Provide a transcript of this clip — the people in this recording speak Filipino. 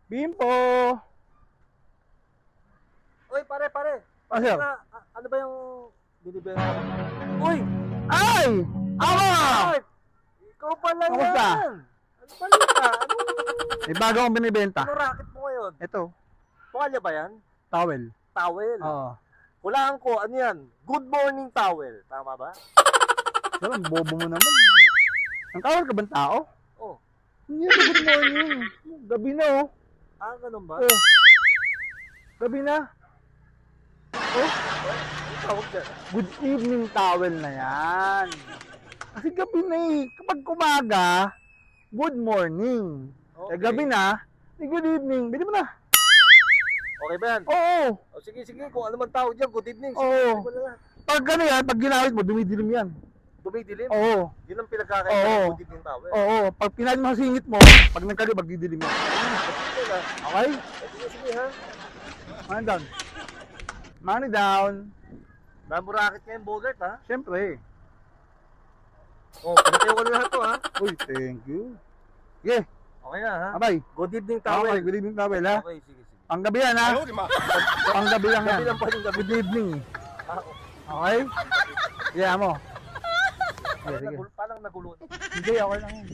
Bimpo! Uy, pare. Ah, sir. Ano ba yung binibenta? Uy! Ay! Ako! Art! Ikaw pala Kamusta? yan! Ano balita? May bago akong binibenta. Ano racket mo ngayon? Ito, Tuwalya ba yan? towel. Towel? Oo. Hulaan ko, ano yan? Good morning towel. Tama ba? Pero ang bobo mo naman. Ang towel ka bang tao? Oh. Hindi na good morning. Gabi na oh. Ah, ganun ba? Oh. Gabi na. Oh. Ang tawag dyan. Good evening towel na yan. Kasi gabi na eh. Kapag kumaga, good morning. Okay. Eh gabi na, good evening. Bili mo na. Okay ba yan? Oo. O, sige. Kung ano man tawag dyan, good evening. Sige, Oo. sige mo na lang. Pag ano yan, pag ginawit mo, dumidilim yan. Dumidilim? Oo. Yun ang pinagkakaiba Oo. ng good evening towel. Oo. Pag pinahin mo ang singit mo, pag nagkali, magdidilim yan. Sige na. Okay? Sige ha. Money down. Money down. Dami mo racket ngayon, Bogart ha? Siyempre. Oh, pinatayo ko na lahat to ha? Uy, thank you. Yeah. Okay na ha? Abay. Good evening towel. Okay, good evening towel ha. Okay, sige. Ang gabi yan ha. Ang gabi lang yan. Gabi lang pa yung gabi. Good evening. Ah, Okay? Yeah mo. Sige, sige. Parang nagulo. Hindi, okay lang yan.